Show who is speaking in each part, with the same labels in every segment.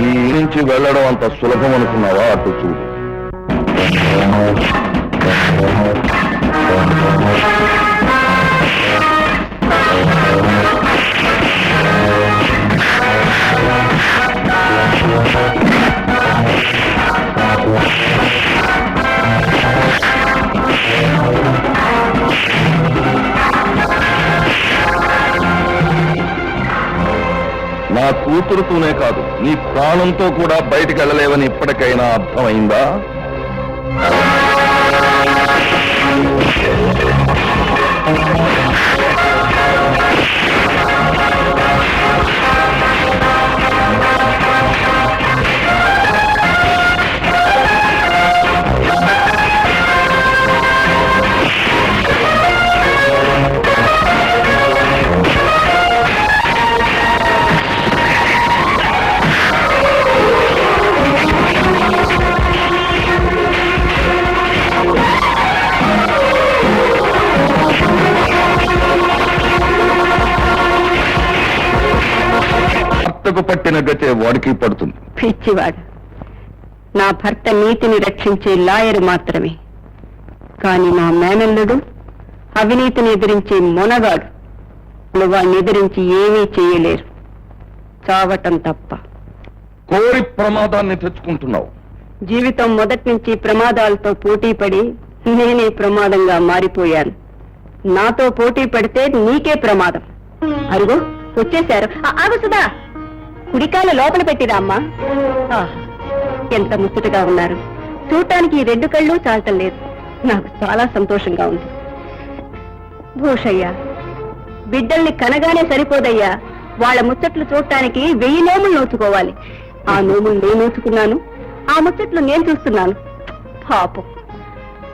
Speaker 1: ఈ నుంచి వెళ్ళడం అంత సులభం అనుకున్నావా? అటు చూడు. నా కూతురుతోనే కాదు, నీ ప్రాణంతో కూడా బయటికి వెళ్ళలేవని ఇప్పటికైనా అర్థమైందా? పట్టిన గతే వాడికి పడుతుంది.
Speaker 2: పిచ్చివాడు. నా భర్త నీతిని రక్షించే లాయరు మాత్రమే, కాని నా మేనల్లుడు అవినీతిని ఎదిరించే మొనగాడు. వాడిని ఎదిరించి ఏమీ చేయలేరు, చావటం తప్ప.
Speaker 1: కోరి ప్రమాదాన్ని తెచ్చుకుంటున్నావు.
Speaker 2: జీవితం మొదటి నుంచి ప్రమాదాలతో పోటీ పడి నేనే ప్రమాదంగా మారిపోయాను. నాతో పోటీ పడితే నీకే ప్రమాదం. అరుగో వచ్చేశారు. ఆగుసుదా, కుడికాల లోపల పెట్టిరా అమ్మా. ఎంత ముచ్చటగా ఉన్నారు. చూడటానికి ఈ 2 కళ్ళు చాలటం లేదు. నాకు చాలా సంతోషంగా ఉంది. భూషయ్య, బిడ్డల్ని కనగానే సరిపోదయ్యా, వాళ్ళ ముచ్చట్లు చూడటానికి 1000 నోములు నోచుకోవాలి. ఆ నోములు నేను నోచుకున్నాను, ఆ ముచ్చట్లు నేను చూస్తున్నాను. పాపం,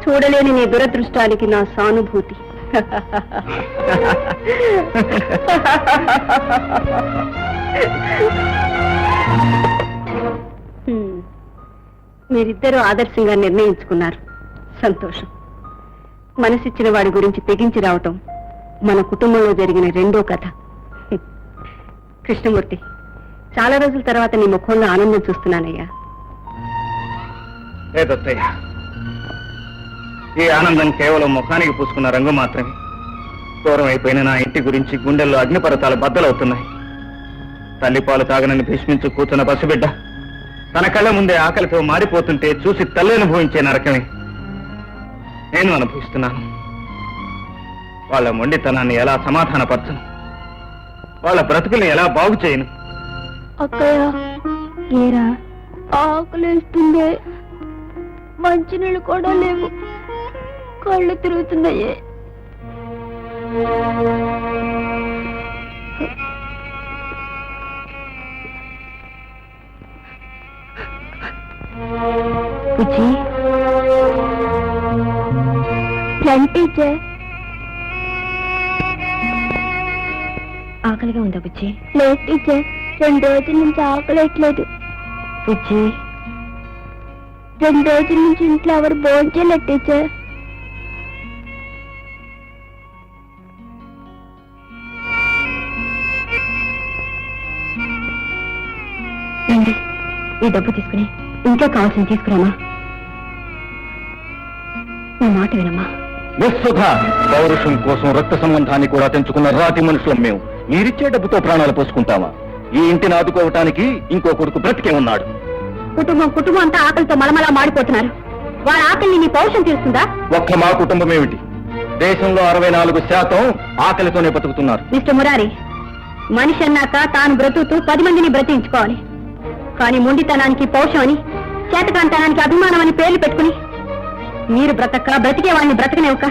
Speaker 2: చూడలేని నీ దురదృష్టానికి నా సానుభూతి. మీరిద్దరూ ఆదర్శంగా నిర్ణయించుకున్నారు. సంతోషం. మనసిచ్చిన వాడి గురించి తెగించి రావటం మన కుటుంబంలో జరిగిన 2వ కథ. కృష్ణమూర్తి, చాలా రోజుల తర్వాత నీ ముఖంలో ఆనందం చూస్తున్నానయ్యా.
Speaker 3: ఈ ఆనందం కేవలం ముఖానికి పూసుకున్న రంగు మాత్రమే. దూరం అయిపోయిన నా ఇంటి గురించి గుండెల్లో అగ్నిపర్వతాలు బద్దలవుతున్నాయి. తల్లిపాలు తాగనని భీష్మించు కూర్చున్న పసిబిడ్డ తన కళ్ళ ముందే ఆకలితో మారిపోతుంటే చూసి తల్లి అనుభవించే నరకమే నేను అనుభవిస్తున్నాను. వాళ్ళ మొండితనాన్ని ఎలా సమాధానపరచను, వాళ్ళ బ్రతుకుల్ని ఎలా బాగు చేయను?
Speaker 4: అక్కయ్య, ఏరా ఆకలిస్తుందే, మంచినీళ్ళు కూడా లేవు, కళ్ళు తిరుగుతున్నాయే.
Speaker 2: బుజ్జి,
Speaker 4: టీచర్,
Speaker 2: ఆకలిగా ఉందా బుజ్జి?
Speaker 4: లేదు టీచర్, 2 రోజుల నుంచి ఆకలేట్లేదు.
Speaker 2: బుజ్జి,
Speaker 4: 2 రోజుల నుంచి ఇంట్లో ఎవరు భోంచేయలేదు టీచర్.
Speaker 2: రండి, ఈ డబ్బు తీసుకుని ఇంట్లో కావాల్సింది తీసుకురామా. నా మాట వినమ్మా.
Speaker 1: పౌరుషం కోసం రక్త సంబంధాన్ని కూడా తెంచుకున్న రాతి మనుషులం మేము. మీరిచ్చే డబ్బుతో ప్రాణాలు పోసుకుంటామా? ఈ ఇంటిని ఆదుకోవటానికి ఇంకో కొడుకు బ్రతికే ఉన్నాడు.
Speaker 2: కుటుంబం అంతా ఆకలితో మలమలా మాడిపోతున్నారు. వాళ్ళ ఆకలిని నీ పౌరుషం తీరుస్తుందా?
Speaker 1: ఒక్క మా కుటుంబం ఏమిటి, దేశంలో 64% ఆకలితోనే బతుకుతున్నారు.
Speaker 2: మిస్టర్ మురారి, మనిషి అన్నాక తాను బ్రతుకుతూ 10 మందిని బ్రతికించుకోవాలి. కానీ మొండితనానికి పౌరుషం అని, చేతకాంతనానికి అభిమానం అని పేర్లు పెట్టుకుని మీరు బ్రతికే వాడిని బ్రతకనివ్వక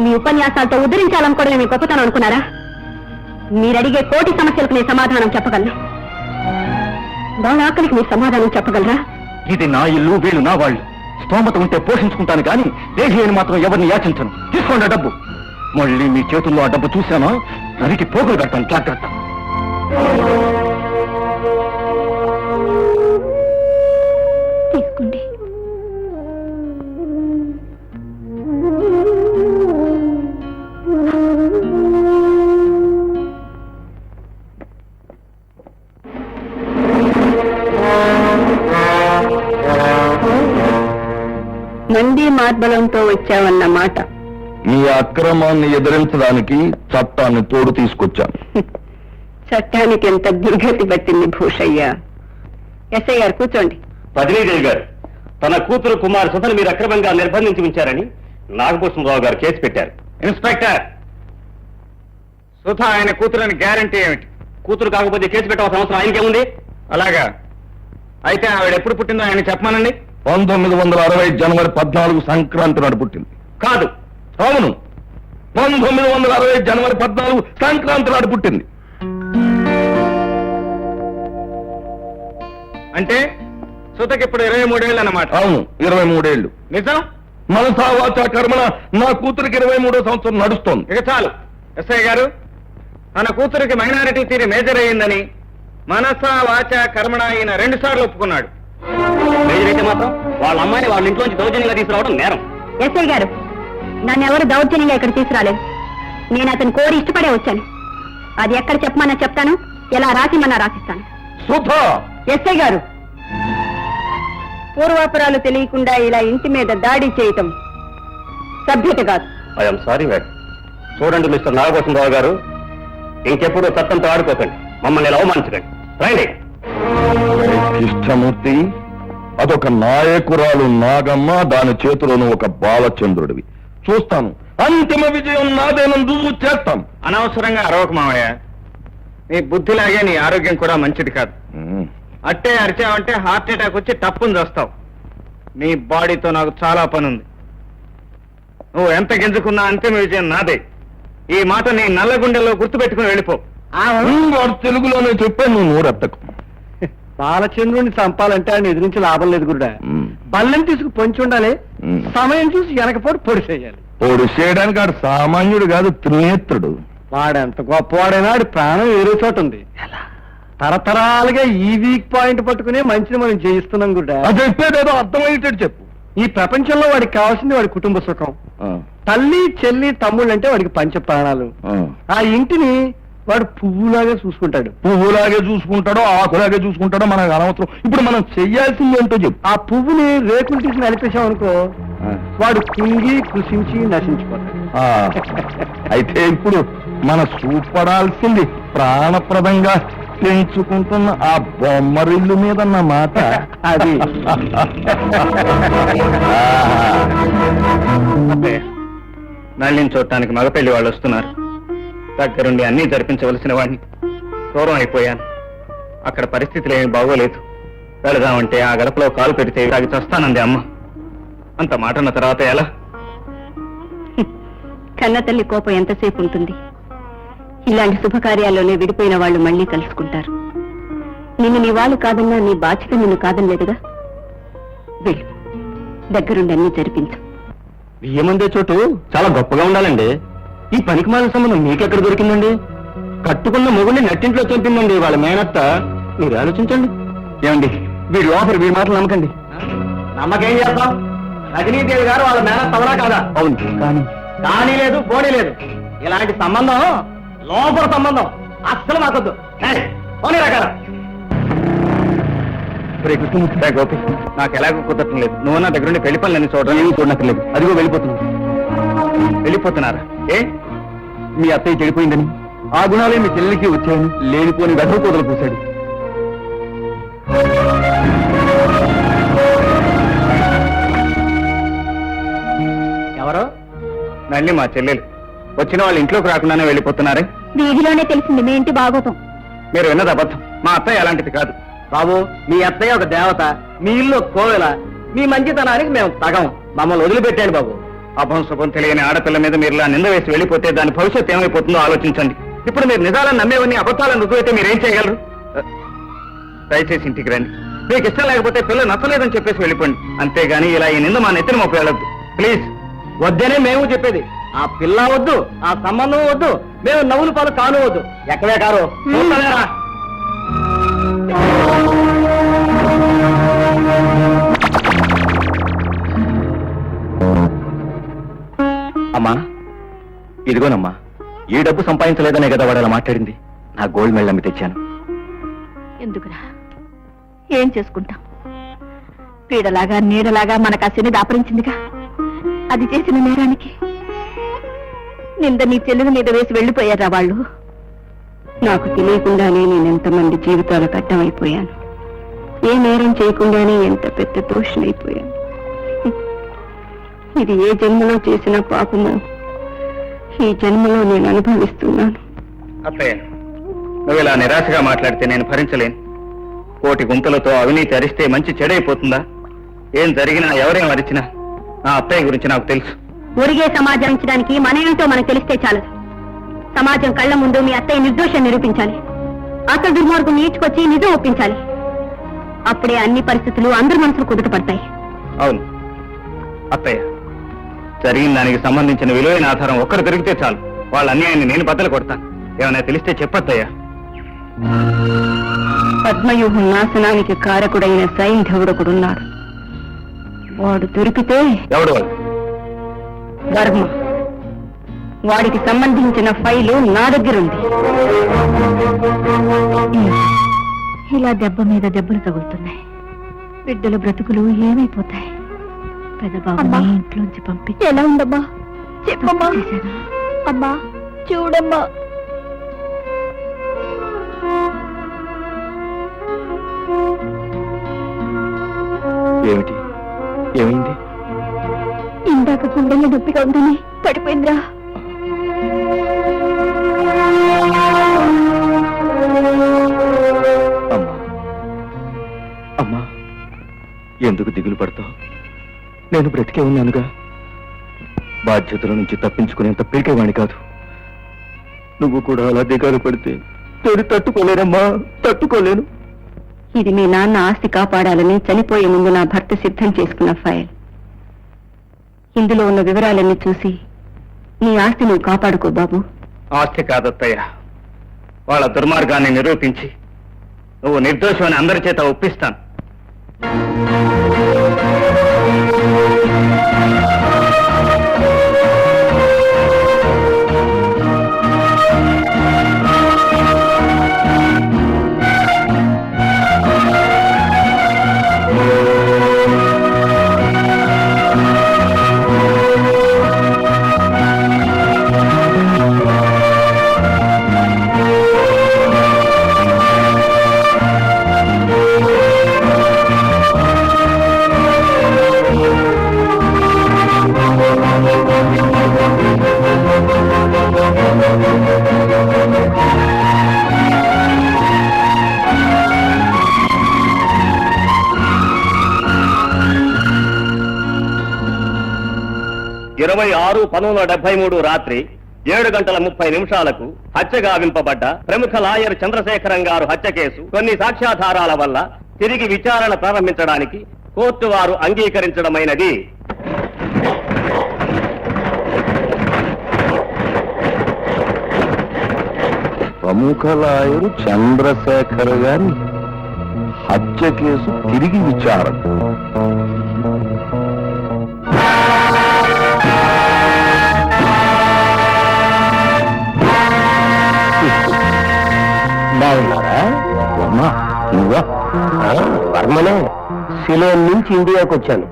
Speaker 2: మీ ఉపన్యాసాలతో ఉద్ధరించాలనుకోవడమే మీ గొప్పతనం అనుకున్నారా? మీరడిగే కోటి సమస్యలకు నేను సమాధానం చెప్పగలను. వాళ్ళ ఆకలికి మీరు సమాధానం చెప్పగలరా?
Speaker 1: ఇది నా ఇల్లు, వీళ్ళు నా వాళ్ళు. స్తోమత ఉంటే పోషించుకుంటాను కానీ దేశీయని మాత్రం ఎవరిని యాచించను. తీసుకోండి డబ్బు. మళ్ళీ మీ చేతుల్లో ఆ డబ్బు చూశానో నరికి పోగులు కడతాను. జాగ్రత్త.
Speaker 4: తీసుకోండి.
Speaker 2: వచ్చావన్న మాట.
Speaker 1: మీ అక్రమాన్ని ఎదిరించడానికి చట్టాన్ని తోడు తీసుకొచ్చాను.
Speaker 2: చట్టానికి ఎంత దుర్గతి పట్టింది భూషయ్య. ఎస్ఐ గారు కూర్చోండి.
Speaker 3: పదినీదేవి గారు, తన కూతురు కుమార్ సుధను మీరు అక్రమంగా నిర్బంధించి ఉంచారని నాగభూషణరావు గారు కేసు పెట్టారు. ఇన్స్పెక్టర్, సుధ ఆయన కూతురని గ్యారంటీ ఏమిటి? కూతురు కాకపోతే కేసు పెట్టవలసిన అవసరం ఆయనకేముంది? అలాగా, అయితే ఆవిడ ఎప్పుడు పుట్టిందో ఆయన చెప్పమానండి.
Speaker 1: 1960 జనవరి 14 సంక్రాంతి నాడు పుట్టింది.
Speaker 3: కాదు.
Speaker 1: అవును, 1960 జనవరి 14 సంక్రాంతి నాడు పుట్టింది.
Speaker 3: అంటే సుధకి ఇప్పుడు 23 ఏళ్ళు అన్నమాట.
Speaker 1: అవును, 23 ఏళ్ళు.
Speaker 3: నిజం?
Speaker 1: మనసా వాచా కర్మణ నా కూతురికి 23వ సంవత్సరం నడుస్తోంది.
Speaker 3: ఇక చాలు. ఎస్ఐ గారు, తన కూతురికి మైనారిటీ తీరి మేజర్ అయ్యిందని మనసా వాచ కర్మణ ఈయన 2 సార్లు ఒప్పుకున్నాడు. మేజర్ అయితే మాత్రం వాళ్ళ అమ్మాయిని వాళ్ళ ఇంట్లోంచి దౌర్జన్యంగా తీసుకురావడం నేరం.
Speaker 2: ఎస్ఐ గారు, నన్ను ఎవరు దౌర్జన్యంగా ఇక్కడ తీసుకురాలేదు. నేను అతను కోరి ఇష్టపడే వచ్చాను. అది ఎక్కడ చెప్పమన్నా చెప్తాను, ఎలా రాసిమన్నా రాసిస్తాను.
Speaker 1: సుధా!
Speaker 2: ఎస్ఐ గారు, పూర్వాపురాలు తెలియకుండా ఇలా ఇంటి మీద దాడి చేయటం సభ్యత కాదు.
Speaker 3: I'm sorry madam. చూడండి మిస్టర్ నాగభూషణరావు గారు, ఇంకెప్పుడు చట్టంతో ఆడుకోకండి, మమ్మల్ని ఇలా అవమానించకండి. రండి.
Speaker 1: కృష్ణమూర్తి, అదొక నాయకురాలు నాగమ్మ, దాని చేతిలోను ఒక బాలచంద్రుడివి. చూస్తాను, అంతిమ విజయం నాదేనని రుజువు చేస్తాం.
Speaker 3: అనవసరంగా అరవక మావయ్య. నీ బుద్ధిలాగే నీ ఆరోగ్యం కూడా మంచిది కాదు. అట్టే అరిచావంటే హార్ట్ అటాక్ వచ్చి టప్పుని చేస్తావు. నీ బాడీతో నాకు చాలా పని ఉంది. నువ్వు ఎంత గింజుకున్నా అంతిమ విజయం నాదే. ఈ మాట నీ నల్ల గుండెల్లో గుర్తుపెట్టుకుని వెళ్ళిపో.
Speaker 1: వాడు తెలుగులోనే చెప్పే, నువ్వు నోరెత్తకు.
Speaker 5: బాలచంద్రుడిని చంపాలంటే ఆయన ఎదిరించి లాభం లేదు గురుడా. బల్లం తీసుకు పొంచి ఉండాలి, సమయం చూసి వెనకపోటు పొడి చేయాలి.
Speaker 1: పొడి చేయడానికి ఆడు సామాన్యుడు కాదు, త్రినేత్రుడు.
Speaker 5: వాడెంత గొప్పవాడైనా ఆడి ప్రాణం వేరే చోట ఉంది. తరతరాలుగా ఈ వీక్ పాయింట్ పట్టుకునే మంచిని మనం చేయిస్తున్నాం గురుడా.
Speaker 1: అది చెప్పేదేదో అర్థమయ్యేటట్టు చెప్పు.
Speaker 5: ఈ ప్రపంచంలో వాడికి కావాల్సింది వాడి కుటుంబ సుఖం. తల్లి చెల్లి తమ్ముళ్ళు అంటే వాడికి పంచ ప్రాణాలు. ఆ ఇంటిని వాడు పువ్వులాగే చూసుకుంటాడు.
Speaker 1: పువ్వులాగే చూసుకుంటాడో ఆకులాగే చూసుకుంటాడో మనకు అనవసరం. ఇప్పుడు మనం చెయ్యాల్సింది ఏంటో చెప్పు.
Speaker 5: ఆ పువ్వుని రేకులు తీసి నలిపేశాం అనుకో, వాడు కుంగి కృషించి నశించిపోతాడు.
Speaker 1: అయితే ఇప్పుడు మన చూపడాల్సింది ప్రాణప్రదంగా పెంచుకుంటున్న ఆ బొమ్మరిల్లు మీద మాట.
Speaker 5: అది
Speaker 3: నళ్ళని చూడటానికి మగపెళ్లి వాళ్ళు వస్తున్నారు. దగ్గరుండి అన్నీ జరిపించవలసిన వాడిని దూరం అయిపోయాను. అక్కడ పరిస్థితులు ఏమి బాగోలేదు. వెళదామంటే ఆ గడపలో కాలు పెడితే తాగి చస్తానంది అమ్మ. అంత మాట అన్న తర్వాత ఎలా?
Speaker 2: కన్న తల్లి కోపం ఎంతసేపు ఉంటుంది? ఇలాంటి శుభకార్యాల్లోనే విడిపోయిన వాళ్ళు మళ్ళీ కలుసుకుంటారు. నిన్ను నీ వాళ్ళు కాదన్నా నీ బాధ్యత నిన్ను కాదనలేదుగా. వెళ్ళు, దగ్గరుండి అన్ని జరిపించు.
Speaker 3: బియ్యమందే చోటు చాలా గొప్పగా ఉండాలండి. ఈ పనికిమాలిన సంబంధం మీకెక్కడ దొరికిందండి? కట్టుకున్న మొగుడిని నట్టింట్లో చంపిందండి వాళ్ళ మేనత్త. మీరు ఆలోచించండి. ఏమండి, వీడి ఆఫర్ వీడి మాటలు నమ్మకండి. నమ్మకేం చేస్తాం? రజనీదేవి గారు వాళ్ళ మేనత్త అవరా కాదా? అవును. కానీ లేదు, పోనీ లేదు. ఇలాంటి సంబంధం లోపల సంబంధం అస్సలు మాకొద్దు. పోనీ రకాల గోపి, నాకు ఎలాగో కుదరటం లేదు. నువ్వు నా దగ్గర నుండి పెళ్లి పనులని చూడడం ఏమీ చూడనక్కర్లేదు. అదిగో వెళ్ళిపోతున్నాను. వెళ్ళిపోతున్నారా? ఏ, మీ అత్తయ్య చెడిపోయిందని, ఆ గుణాలే మీ చెల్లెలికి వచ్చాయని లేనిపోని వెధవ కూదలు పూశాడు.
Speaker 5: ఎవరో
Speaker 3: మళ్ళీ మా చెల్లెలు వచ్చిన వాళ్ళు ఇంట్లోకి రాకుండానే వెళ్ళిపోతున్నారే.
Speaker 4: వీధిలోనే తెలిసింది మీ ఇంటి బాగోతం.
Speaker 3: మీరు విన్నది అబద్ధం. మా అత్తయ్య అలాంటిది కాదు.
Speaker 5: బాబు, మీ అత్తయ్య ఒక దేవత, మీ ఇల్లు కోవెల. మీ మంచితనానికి మేము తగం. మమ్మల్ని వదిలిపెట్టాడు బాబు.
Speaker 3: అభం శుభం తెలియని ఆడపిల్ల మీద మీరు ఇలా నింద వేసి వెళ్ళిపోతే దాని భవిష్యత్తు ఏమైపోతుందో ఆలోచించండి. ఇప్పుడు మీరు నిజాలను నమ్మేవన్నీ అబద్ధాలను రుజువైతే మీరేం చేయగలరు? దయచేసి ఇంటికి రండి. మీకు ఇష్టం లేకపోతే పిల్ల నచ్చలేదని చెప్పేసి వెళ్ళిపోండి. అంతేగాని ఇలా ఈ నింద మా నెత్తిన మోపి వెళ్ళొద్దు ప్లీజ్.
Speaker 5: వద్దనే మేము చెప్పేది. ఆ పిల్ల వద్దు, ఆ సంబంధం వద్దు, మేము నవ్వులు పాలు కాను వద్దు. ఎక్కడే కారు చూస్తానేరా.
Speaker 3: అమ్మా, ఇదిగోనమ్మా. ఈ డబ్బు సంపాదించలేదనే కదా వాడు అలా మాట్లాడింది. నా గోల్డ్ మెడల్ అమ్మి తెచ్చాను.
Speaker 2: ఎందుకురా? ఏం చేసుకుంటాం? పీడలాగా నీడలాగా మన కసిని దాపరించిందిగా. అది చేసిన నేరానికి నింద నీ చెల్లెల మీద వేసి వెళ్ళిపోయారా వాళ్ళు? నాకు తెలియకుండానే నేను ఎంతమంది జీవితాలకు అడ్డమైపోయాను. ఏ నేరం చేయకుండానే ఎంత పెద్ద దోషులైపోయాను. ఇది ఏ జన్మలో చేసిన పాపమో ఈ జన్మలో నేను అనుభవిస్తున్నాను.
Speaker 3: అత్తయ్య, నువ్వు ఇలా నిరాశగా మాట్లాడితే నేను భరించలేను. కోటి గుంతలతో అవినీతి అరిస్తే మంచి చెడైపోతుందా? ఏం జరిగినా ఎవరేం అరిచినా నా అత్తయ్య గురించి నాకు తెలుసు.
Speaker 2: ఒరిగే సమాజానికి మనమేంటో మనకు తెలిస్తే చాలు. సమాజం కళ్ళ ముందు మీ అత్తయ్య నిర్దోషం నిరూపించాలి. అసలు దుర్మార్గం నీచుకొచ్చి నిజం ఒప్పించాలి. అప్పుడే అన్ని పరిస్థితులు అందరి మనసులు కుదుటపడతాయి.
Speaker 3: అవును అత్తయ్య, జరిగిన దానికి సంబంధించిన విలువైన ఆధారం ఒక్కరు దొరికితే చాలు. వాళ్ళ అన్యాయాన్ని నేను బద్దలు కొడతాను. ఏమైనా తెలిస్తే చెప్పత్తయ్యా.
Speaker 2: పద్మవ్యూహం నాశనానికి కారకుడైన సైంధవుడొకడున్నాడు. వాడు దొరికితే
Speaker 3: ఎవడు వాళ్ళు?
Speaker 2: వర్మ. వాడికి సంబంధించిన ఫైలు నా దగ్గరుంది. ఇలా దెబ్బ మీద దెబ్బలు తగులుతున్నాయి. బిడ్డల బ్రతుకులు ఏమైపోతాయి? పెదబాబుని ఇంట్లోంచి పంపించి
Speaker 4: ఎలా ఉందమ్మా? చెప్పమ్మా. అమ్మా చూడమ్మా.
Speaker 1: ఏమిటి? ఏమైంది?
Speaker 4: ఇందాక గుండెల్లో నొప్పిగా ఉందని పడిపోయిందిరా.
Speaker 1: అమ్మా, అమ్మా, ఎందుకు దిగులు పడతావు? నేను బ్రతికే ఉన్నానుగా. బాధ్యతల నుంచి తప్పించుకునేంత పీకేవాణ్ణి కాదు. నువ్వు కూడా అలా దిగాలు పడితే నేను తట్టుకోలేనమ్మా, తట్టుకోలేను.
Speaker 2: ఇది మీ నాన్న ఆస్తి కాపాడాలని చనిపోయే ముందు నా భర్త సిద్ధం చేసుకున్న ఫైల్. ఇందులో ఉన్న వివరాలన్నీ చూసి నీ ఆస్తి నువ్వు కాపాడుకో బాబు.
Speaker 3: ఆస్తి కాదత్తయ్య, వాళ్ళ దుర్మార్గాన్ని నిరూపించి నువ్వు నిర్దోషమని అందరి చేత ఒప్పిస్తాను.
Speaker 6: రాత్రి 7:30 హత్యగా వింపబడ్డ ప్రముఖ లాయర్ చంద్రశేఖరం గారు హత్య కేసు కొన్ని సాక్ష్యాధారాల వల్ల తిరిగి విచారణ ప్రారంభించడానికి కోర్టు వారు అంగీకరించడమైనది.
Speaker 1: ప్రముఖ లాయరు చంద్రశేఖర్ గారి హత్య కేసు తిరిగి విచారణ. బాగున్నారా? అమ్మా నువ్వా? వర్మనే. సిలోన్ నుంచి ఇండియాకి వచ్చాను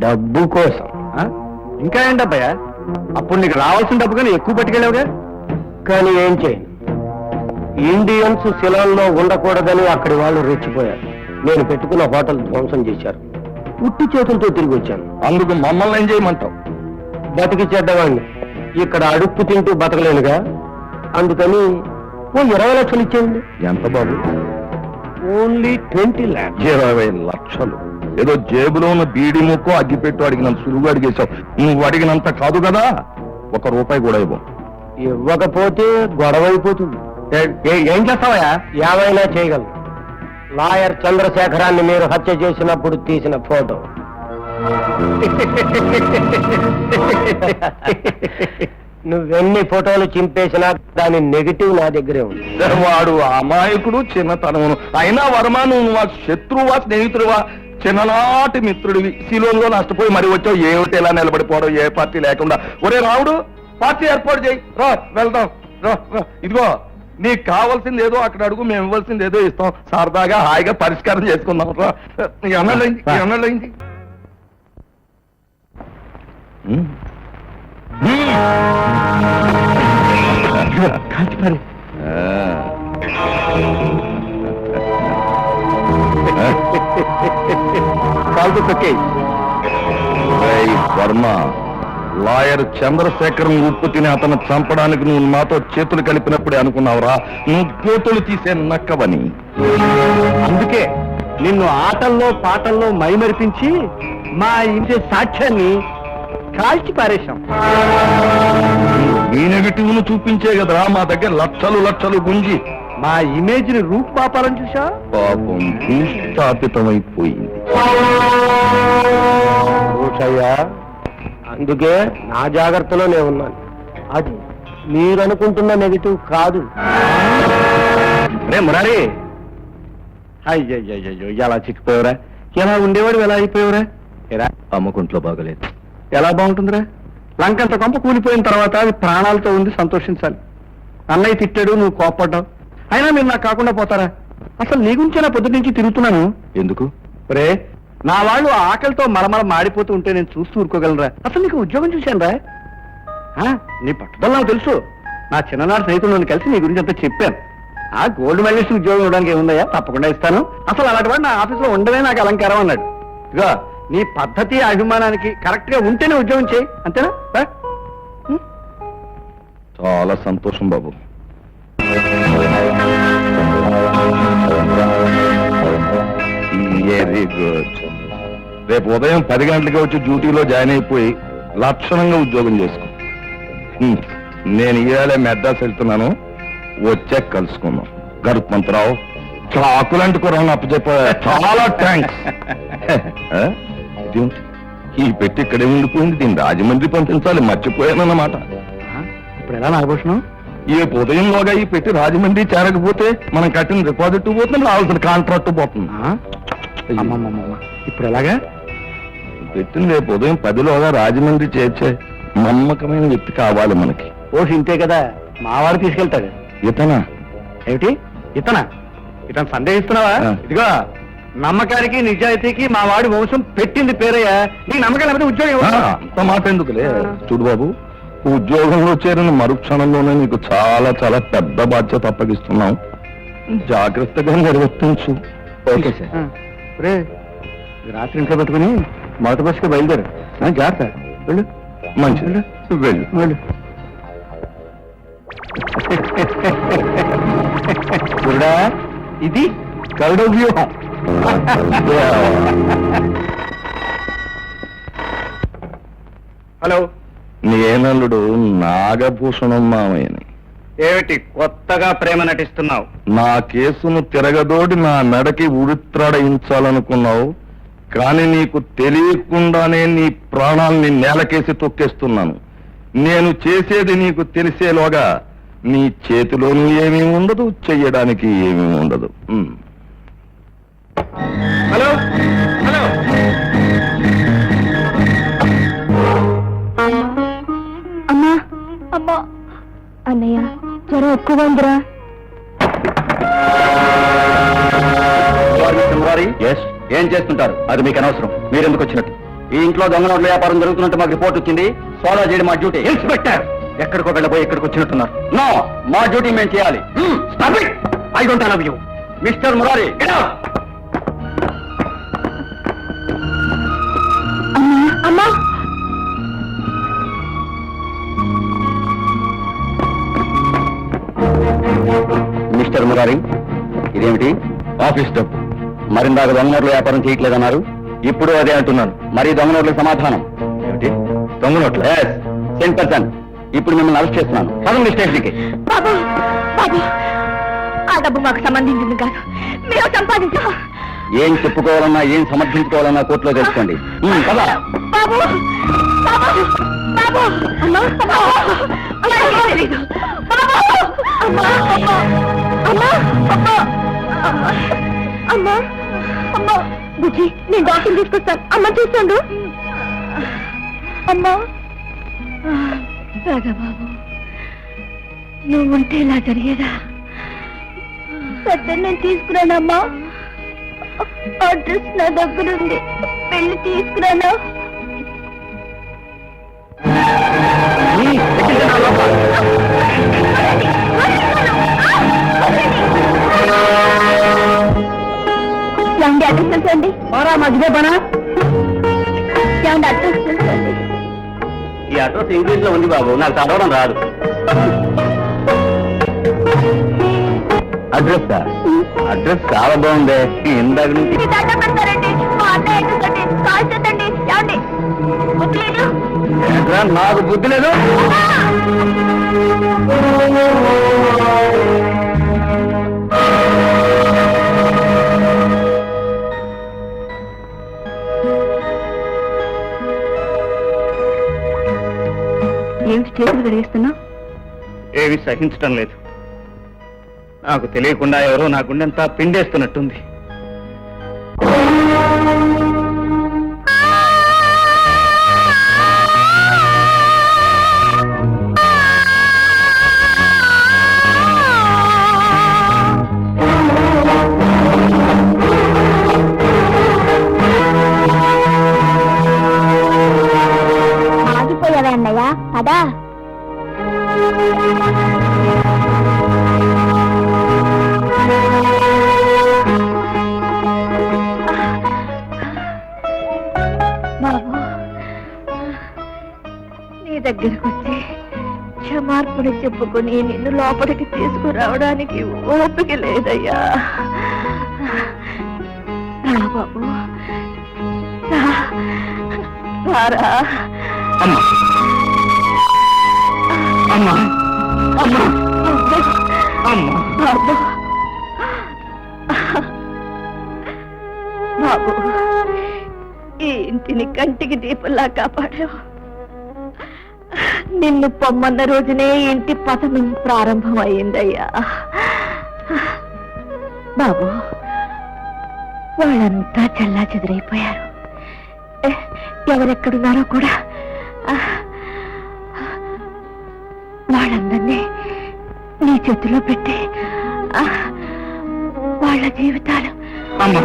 Speaker 1: డబ్బు కోసం.
Speaker 5: ఇంకా ఏం డబ్బయ్యా? అప్పుడు నీకు రావాల్సిన డబ్బు కానీ ఎక్కువ పట్టుకెళ్ళావుగా.
Speaker 1: కానీ ఏం చేయను, ఇండియన్స్ శిలాల్లో ఉండకూడదని అక్కడి వాళ్ళు రెచ్చిపోయారు. నేను పెట్టుకున్న హోటల్ ధ్వంసం చేశారు. ఉట్టి చేతులతో తిరిగి వచ్చాను. అందుకు మమ్మల్ని ఏం చేయమంటావు? బతికి చెడ్డవాణ్ణి. ఇక్కడ అడుక్కు తింటూ బతకలేనుగా. అందుకని ఓ 20 లక్షలు ఇచ్చేయండి. ఎంత బాబు? Only 20 lakhs. 20 లక్షలు ఏదో జేబులో ఉన్న బీడి ముక్కో అగ్గిపెట్టు అడిగినంత సులువుగా అడిగేశావు. నువ్వు అడిగినంత కాదు కదా. 1 రూపాయి కూడా ఇవ్వం. ఇవ్వకపోతే గొడవ అయిపోతుంది. ఏం చేస్తావయ్యా? ఏమైనా చేయగలను. లాయర్ చంద్రశేఖరాన్ని మీరు హత్య చేసినప్పుడు తీసిన ఫోటో. నువ్వెన్ని ఫోటోలు చింపేసినా దాని నెగిటివ్ నా దగ్గరే ఉంది. వాడు అమాయకుడు, చిన్నతనమును. అయినా వర్మ, నువ్వు శత్రువా స్నేహితుడువా? చిన్ననాటి మిత్రుడివి. సిలోన్లో నష్టపోయి మరి వచ్చావు. ఏమిటి ఇలా నిలబడిపోవడం? ఏ పార్టీ లేకుండా. ఒరే రావుడు, పార్టీ ఏర్పాటు చేయి. రా వెళ్దాం. రా ఇదిగో, నీకు కావాల్సింది ఏదో అక్కడ అడుగు, మేము ఇవ్వాల్సింది ఏదో ఇస్తాం. సరదాగా హాయిగా పరిష్కారం చేసుకుందాం. రా. అన్నలైంది.
Speaker 5: కాల్చిపారు. కాల్తో తొక్కే.
Speaker 1: వర్మ, లాయర్ చంద్రశేఖరం ఉప్పు తిని అతను చంపడానికి నువ్వు నాతో చేతులు కలిపినప్పుడే అనుకున్నావురా నువ్వు పోతులు తీసే నక్కవని.
Speaker 5: అందుకే నిన్ను ఆటల్లో పాటల్లో మైమరిపించి మా ఇంటి సాక్ష్యాన్ని కాల్చి పారేశాం.
Speaker 1: ఈ నెగటివ్ ను చూపించే కదరా మా దగ్గర లక్షలు లక్షలు గుంజి
Speaker 5: మా ఇమేజ్ ని రూపుపాపాలని చూసా.
Speaker 1: పాపం భూస్థాపితమైపోయింది.
Speaker 5: రోషయ్య, అందుకే నా జాగ్రత్తలోనే ఉన్నాను. అది మీరు అనుకుంటున్న నెగిటివ్ కాదు.
Speaker 3: రే మురారి,
Speaker 5: అయ్యయ్యో, ఎలా చిక్కిపోయావురా? ఎలా ఉండేవాడు ఎలా అయిపోయావురా? ఎరా
Speaker 1: అమ్మకుంట్లో బాగలేదు.
Speaker 5: ఎలా బాగుంటుందిరా? లంకంత కొంప కూలిపోయిన తర్వాత అది ప్రాణాలతో ఉంది, సంతోషించాలి. అన్నయ్య తిట్టాడు, నువ్వు కోప్పడ్డావు. అయినా మీరు నాకు కాకుండా పోతారా? అసలు నీ గురించి నా పొద్దు నుంచి తిరుగుతున్నాను.
Speaker 1: ఎందుకు?
Speaker 5: రే, నా వాళ్ళు ఆకలితో మలమల మాడిపోతూ ఉంటే నేను చూస్తూ ఊరుకోగలరా? అసలు నీకు ఉద్యోగం చూశాను రా. నీ పట్టుదల నాకు తెలుసు. నా చిన్ననాడు స్నేహితులను కలిసి నీ గురించి అంతా చెప్పాను. ఆ గోల్డ్ మెడలిస్ట్ ఉద్యోగం ఇవ్వడానికి ఏముందయ్యా, తప్పకుండా ఇస్తాను. అసలు అలాంటి వాడు నా ఆఫీసులో ఉండవే నాకు అలంకారం అన్నాడు. ఇదిగో నీ పద్ధతి అభిమానానికి కరెక్ట్ గా ఉంటేనే ఉద్యోగం చేయి, అంతేనా?
Speaker 1: చాలా సంతోషం బాబు. Very good. రేపు ఉదయం 10 గంటలకి వచ్చి డ్యూటీలో జాయిన్ అయిపోయి లక్షణంగా ఉద్యోగం చేసుకో. నేను ఇవాళ మెడ్రాస్ వెళ్తున్నాను, వచ్చాక కలుసుకుందాం. గరుత్మంతరావు, చాలా ఆకులాంటి కూరని అప్పచెప్ప. చాలా థ్యాంక్స్. ఈ పెట్టి ఇక్కడే ఉండిపోయింది, దీన్ని రాజమండ్రి పంపించాలి, మర్చిపోయానన్నమాట.
Speaker 5: ఇప్పుడు ఎలా నాగభూషణం?
Speaker 1: ఈ ఉదయంలోగా ఈ పెట్టి రాజమండ్రి చేరకపోతే మనం కట్టిన డిపాజిట్ పోతుంది, రావాల్సిన కాంట్రాక్ట్ పోతుంది.
Speaker 5: ఇప్పుడు ఎలాగా?
Speaker 1: పెట్టిన రేపు ఉదయం 10లోగా రాజమండ్రి చేర్చే నమ్మకమైన వ్యక్తి కావాలి మనకి.
Speaker 5: ఓ ఇంతే కదా, మావాడు తీసుకెళ్తాడు.
Speaker 1: ఇతనా?
Speaker 5: ఏమిటి ఇతనా? ఇతను సందేహిస్తున్నావా? ఇదిగో, నమ్మకానికి నిజాయితీకి మా వాడి వంశం పెట్టింది పేరయ్యా. నీ నమ్మకం లేకపోతే ఉద్యోగం
Speaker 1: అంత మాట ఎందుకులే. చూడు బాబు, ఉద్యోగంలో చేరిన మరుక్షణంలోనే నీకు చాలా చాలా పెద్ద బాధ్యత అప్పగిస్తున్నాం. జాగ్రత్తగా నిర్వర్తించు.
Speaker 5: Okay sir. రే, రాత్రి ఇంట్లో పెట్టుకుని మొదటి బస్సుకి బయలుదేరు. జాగ్రత్త, వెళ్ళు.
Speaker 1: మంచిది, వెళ్ళు.
Speaker 5: వెళ్ళు. చూడా, ఇది గరుడ వ్యూహం. హలో,
Speaker 1: నేనల్లుడు నాగభూషణం మామయ్యని.
Speaker 3: ఏమిటి కొత్తగా ప్రేమ నటిస్తున్నావు?
Speaker 1: నా కేసును తిరగదోడి నా మెడకి ఉరిత్రాడయించాలనుకున్నావు, కానీ నీకు తెలియకుండానే నీ ప్రాణాల్ని నేలకేసి తొక్కేస్తున్నాను. నేను చేసేది నీకు తెలిసేలోగా నీ చేతిలోనూ ఏమీ ఉండదు, చెయ్యడానికి ఏమీ ఉండదు.
Speaker 3: హలో హలో,
Speaker 4: అమ్మా అమ్మా, అన్నయ్య జ్వరం ఎక్కువ ఉందిరా.
Speaker 3: ఏం చేస్తుంటారు? అది మీకు అనవసరం. మీరెందుకు వచ్చినట్టు? ఈ ఇంట్లో దొంగ నోట్ల వ్యాపారం జరుగుతున్నట్టు మాకు రిపోర్ట్ వచ్చింది. సోదా చేయడం మా డ్యూటీ. ఇన్స్పెక్టర్, ఎక్కడికో వెళ్ళబోయి ఎక్కడికి వచ్చినట్టున్నారు. నో, మా డ్యూటీ మేము చేయాలి. I don't love you mister Murari.
Speaker 4: అమ్మా,
Speaker 3: మిస్టర్ మురారి, ఇదేమిటి?
Speaker 1: ఆఫీస్ డబ్బు.
Speaker 3: మరిందాక దొంగ నోట్ల వ్యాపారం చేయట్లేదన్నారు, ఇప్పుడు అదే అంటున్నాను. మరి దొంగ నోట్లకు సమాధానం ఏమిటి? దొంగ నోట్ల 10%. ఇప్పుడు మిమ్మల్ని అరెస్ట్ చేస్తున్నాను. పదండి స్టేషన్కి.
Speaker 4: బాబు బాబు, ఆ డబ్బు మాకు సంబంధించింది కాదు, మేము సంపాదించా.
Speaker 3: ఏం చెప్పుకోవాలన్నా ఏం సమర్థించుకోవాలన్నా కోర్టులో తెలుసుకోండి. కదా
Speaker 4: బాబు బాబు బాబు, అమ్మా బాబు, అమ్మా తెలీదు. బాబు, అమ్మా అమ్మా అమ్మా అమ్మా అమ్మా అమ్మా అమ్మా. బుజ్జి, నేను డాక్టర్ తీసుకొస్తాను, అమ్మ చూస్తాడు. అమ్మా రాగా బాబు, నువ్వుంటే ఇలా జరిగేదా? పెద్ద నేను తీసుకురానమ్మా, అడ్రస్ నా దగ్గరుంది, వెళ్ళి తీసుకురానా? ఏమండి అడ్రస్ తెలుసండి?
Speaker 1: మధ్య పనా
Speaker 4: ఏమండి అడ్రస్ తెలుసండి?
Speaker 6: ఈ అడ్రస్ ఇంగ్లీష్ లో ఉంది బాబు, నాకు చదవడం రాదు.
Speaker 1: అడ్రస్ అడ్రస్ చాలా బాగుంది. ఇందాక నుంచి
Speaker 4: మీ దండం పెడతారండి. మా అన్నయ్య అడ్రస్ అండి. కాల్ చేద్దండి. ఏమండి బుద్ధి లేదు?
Speaker 1: ఏంట్రా, నాకు బుద్ధి లేదు.
Speaker 2: ఏమిటి చేతులు గడిగేస్తున్నావు?
Speaker 3: ఏవి సహించటం లేదు. నాకు తెలియకుండా ఎవరో నా గుండెంతా పిండేస్తున్నట్టుంది.
Speaker 4: ఆగిపోయావా అన్నయ్య? పదా.
Speaker 2: బాబు, నీ దగ్గరకు వచ్చి క్షమార్పణ చెప్పుకొని నిన్ను లోపలికి తీసుకురావడానికి ఓపిక లేదయ్యా. రా బాబు, రారా.
Speaker 3: అమ్మా అమ్మా అమ్మా అమ్మా
Speaker 2: బాబు, బాబు, ఈ ఇంటిని కంటికి దీపంలా కాపాడావు. నిన్ను పొమ్మన్న రోజునే ఇంటి పతనం ప్రారంభమైందయ్యా. బాబు, వాళ్ళంతా చల్లా చెదిరైపోయారు. ఎవరెక్కడున్నారో కూడా వాళ్ళందరినీ నీ చేతిలో పెట్టి వాళ్ళ జీవితాలు
Speaker 3: అమ్మా